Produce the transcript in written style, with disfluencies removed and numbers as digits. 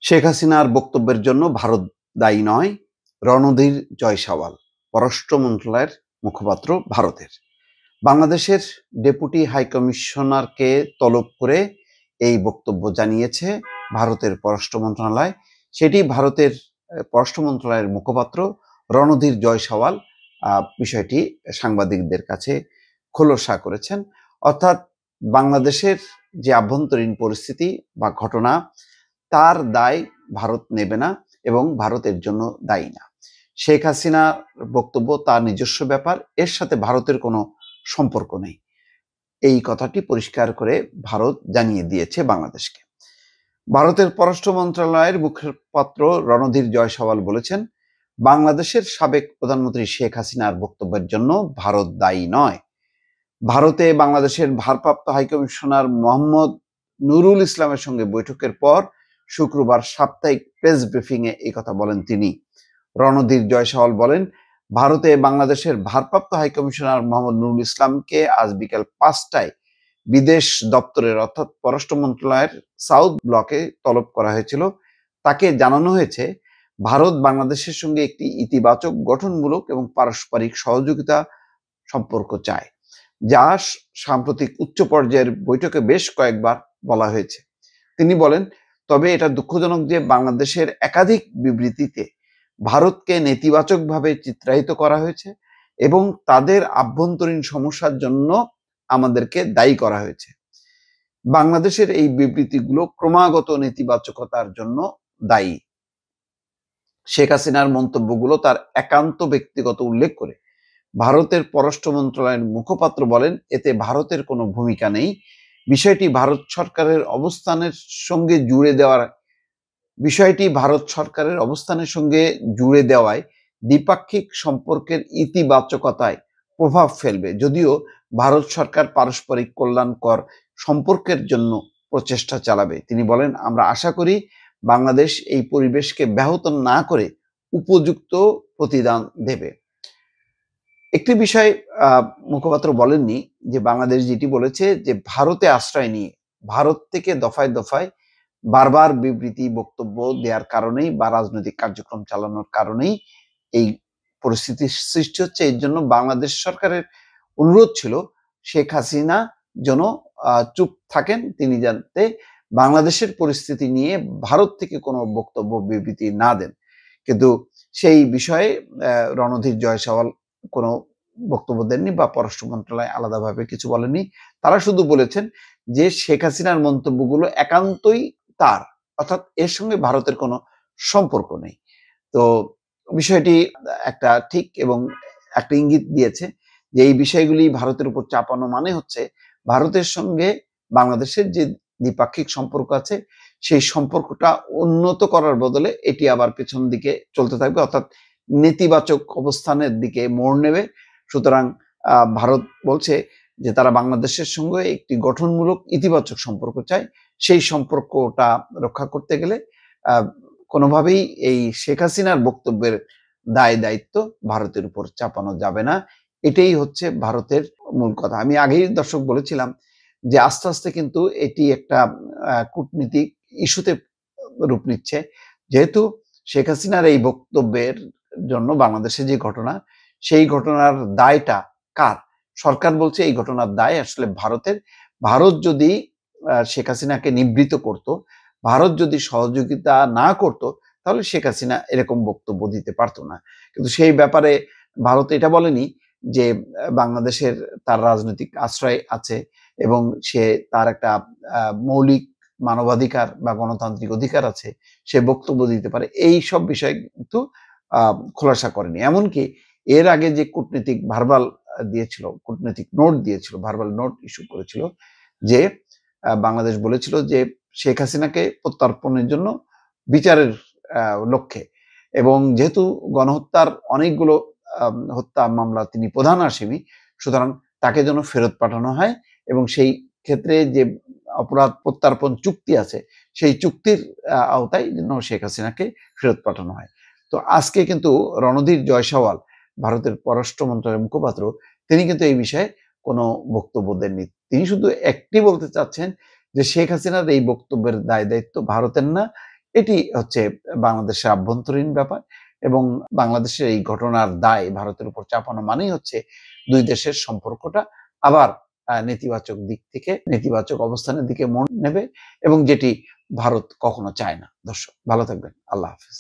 শেখ হাসিনার বক্তব্যের জন্য ভারত দায়ী নয়, রণধীর জয়সওয়াল, পররাষ্ট্র মন্ত্রণালয়ের মুখপাত্র ভারতের। বাংলাদেশের ডেপুটি হাইকমিশনারকে তলব করে এই বক্তব্য জানিয়েছে ভারতের পররাষ্ট্র মন্ত্রণালয়। সেটি ভারতের পররাষ্ট্র মন্ত্রণালয়ের মুখপাত্র রণধীর জয়সওয়াল বিষয়টি সাংবাদিকদের কাছে খোলসা করেছেন। অর্থাৎ বাংলাদেশের যে আভ্যন্তরীণ পরিস্থিতি বা ঘটনা, তার দায় ভারত নেবে না এবং ভারতের জন্য দায়ী না। শেখ হাসিনার বক্তব্য তার নিজস্ব ব্যাপার, এর সাথে ভারতের কোনো সম্পর্ক নেই। এই কথাটি পরিষ্কার করে ভারত জানিয়ে দিয়েছে বাংলাদেশকে। ভারতের পররাষ্ট্র মন্ত্রণালয়ের মুখপাত্র রণধীর জয়সওয়াল বলেছেন, বাংলাদেশের সাবেক প্রধানমন্ত্রী শেখ হাসিনার বক্তব্যের জন্য ভারত দায়ী নয়। ভারতে বাংলাদেশের ভারপ্রাপ্ত হাইকমিশনার মোহাম্মদ নুরুল ইসলামের সঙ্গে বৈঠকের পর শুক্রবার সাপ্তাহিক প্রেস ব্রিফিংয়ে এই কথা বলেন তিনি। রণধীর জয়সওয়াল বলেন, ভারতে বাংলাদেশের ভারপ্রাপ্ত হাইকমিশনার মোহাম্মদ নুরুল ইসলামকে আজ বিকেল 5টায় বিদেশ দপ্তরের অর্থাৎ পররাষ্ট্র মন্ত্রণালয়ের সাউথ ব্লকে তলব করা হয়েছিল। তাকে জানানো হয়েছে, ভারত বাংলাদেশের সঙ্গে একটি ইতিবাচক, গঠনমূলক এবং পারস্পরিক সহযোগিতা সম্পর্ক চায়, যা সাম্প্রতিক উচ্চ পর্যায়ের বৈঠকে বেশ কয়েকবার বলা হয়েছে। তিনি বলেন, তবে এটা দুঃখজনক যে বাংলাদেশের একাধিক বিবৃতিতে ভারতকে নেতিবাচকভাবে চিত্রায়িত করা হয়েছে এবং তাদের আভ্যন্তরীণ সমস্যার জন্য আমাদেরকে দায়ী করা হয়েছে। বাংলাদেশের এই বিবৃতিগুলো ক্রমাগত নেতিবাচকতার জন্য দায়ী। শেখ হাসিনার মন্তব্যগুলো তার একান্ত ব্যক্তিগত উল্লেখ করে ভারতের পররাষ্ট্র মন্ত্রণালয়ের মুখপাত্র বলেন, এতে ভারতের কোনো ভূমিকা নেই। বিষয়টি ভারত সরকারের অবস্থানের সঙ্গে জুড়ে দেওয়ায় দ্বিপাক্ষিক সম্পর্কের ইতিবাচকতায় প্রভাব ফেলবে, যদিও ভারত সরকার পারস্পরিক কল্যাণকর সম্পর্কের জন্য প্রচেষ্টা চালাবে। তিনি বলেন, আমরা আশা করি বাংলাদেশ এই পরিবেশকে ব্যাহত না করে উপযুক্ত প্রতিদান দেবে। একটি বিষয় মুখপাত্র বলেননি, যে বাংলাদেশ যেটি বলেছে যে ভারতে আশ্রয় নিয়ে ভারত থেকে দফায় দফায় বারবার বিবৃতি, বক্তব্য দেওয়ার কারণেই বা রাজনৈতিক কার্যক্রম চালানোর কারণেই এই পরিস্থিতির সৃষ্টি হচ্ছে। এর জন্য বাংলাদেশ সরকারের অনুরোধ ছিল শেখ হাসিনা যেন চুপ থাকেন, তিনি যাতে বাংলাদেশের পরিস্থিতি নিয়ে ভারত থেকে কোনো বক্তব্য, বিবৃতি না দেন। কিন্তু সেই বিষয়ে রণধীর জয়সওয়াল কোনো বক্তব্য দেননি বা পররাষ্ট্র মন্ত্রণালয় আলাদাভাবে কিছু বলেনি। তারা শুধু বলেছেন যে শেখ হাসিনার মন্তব্যগুলো একান্তই তার, অর্থাৎ এর সঙ্গে ভারতের কোনো সম্পর্ক নেই। তো বিষয়টি একটা ঠিক এবং একটা ইঙ্গিত দিয়েছে যে এই বিষয়গুলি ভারতের উপর চাপানো মানে হচ্ছে ভারতের সঙ্গে বাংলাদেশের যে দ্বিপাক্ষিক সম্পর্ক আছে সেই সম্পর্কটা উন্নত করার বদলে এটি আবার পেছন দিকে চলতে থাকবে, অর্থাৎ নেতিবাচক অবস্থানের দিকে মোড় নেবে। সুতরাং ভারত বলছে যে তারা বাংলাদেশের সঙ্গে একটি গঠনমূলক ইতিবাচক সম্পর্ক চায়। সেই সম্পর্কটা রক্ষা করতে গেলে কোনোভাবেই এই শেখ হাসিনার বক্তব্যের দায় দায়িত্ব ভারতের উপর চাপানো যাবে না। এটাই হচ্ছে ভারতের মূল কথা। আমি আগেই দর্শক বলেছিলাম যে আস্তে আস্তে কিন্তু এটি একটা কূটনীতিক ইস্যুতে রূপ নিচ্ছে, যেহেতু শেখ হাসিনার এই বক্তব্যের জন্য বাংলাদেশে যে ঘটনা, সেই ঘটনার দায়টা কার? সরকার বলছে এই ঘটনার দায় আসলে ভারতের। ভারত যদি শেখ হাসিনাকে নিবৃত্ত করত, ভারত যদি সহযোগিতা না করত, তাহলে শেখ হাসিনা এরকম বক্তব্য দিতে পারতো না। কিন্তু সেই ব্যাপারে ভারত এটা বলেনি যে বাংলাদেশের তার রাজনৈতিক আশ্রয় আছে এবং সে তার একটা মৌলিক মানবাধিকার বা গণতান্ত্রিক অধিকার আছে, সে বক্তব্য দিতে পারে। এই সব বিষয় কিন্তু খোলাসা করেনি। এমনকি এর আগে যে কূটনীতিক ভার্বাল দিয়েছিল, কূটনৈতিক নোট দিয়েছিল, ভার্বাল নোট ইস্যু করেছিল, যে বাংলাদেশ বলেছিল যে শেখ হাসিনাকে প্রত্যর্পণের জন্য বিচারের লক্ষ্যে, এবং যেহেতু গণহত্যার অনেকগুলো হত্যা মামলা তিনি প্রধান আসামি, সুতরাং তাকে যেন ফেরত পাঠানো হয় এবং সেই ক্ষেত্রে যে অপরাধ প্রত্যর্পণ চুক্তি আছে সেই চুক্তির আওতায় যেন শেখ হাসিনাকে ফেরত পাঠানো হয়। তো আজকে কিন্তু রণধীর জয়সওয়াল, ভারতের পররাষ্ট্র মন্ত্রণালয়ের মুখপাত্র, তিনি কিন্তু এই বিষয়ে কোনো বক্তব্য দেননি। তিনি শুধু একটি বলতে চাচ্ছেন যে শেখ হাসিনার এই বক্তব্যের দায় দায়িত্ব ভারতের না, এটি হচ্ছে বাংলাদেশের আভ্যন্তরীণ ব্যাপার এবং বাংলাদেশের এই ঘটনার দায় ভারতের উপর চাপানো মানেই হচ্ছে দুই দেশের সম্পর্কটা আবার নেতিবাচক দিক থেকে নেতিবাচক অবস্থানের দিকে মোড় নেবে এবং যেটি ভারত কখনো চায় না। দর্শক ভালো থাকবেন। আল্লাহ হাফেজ।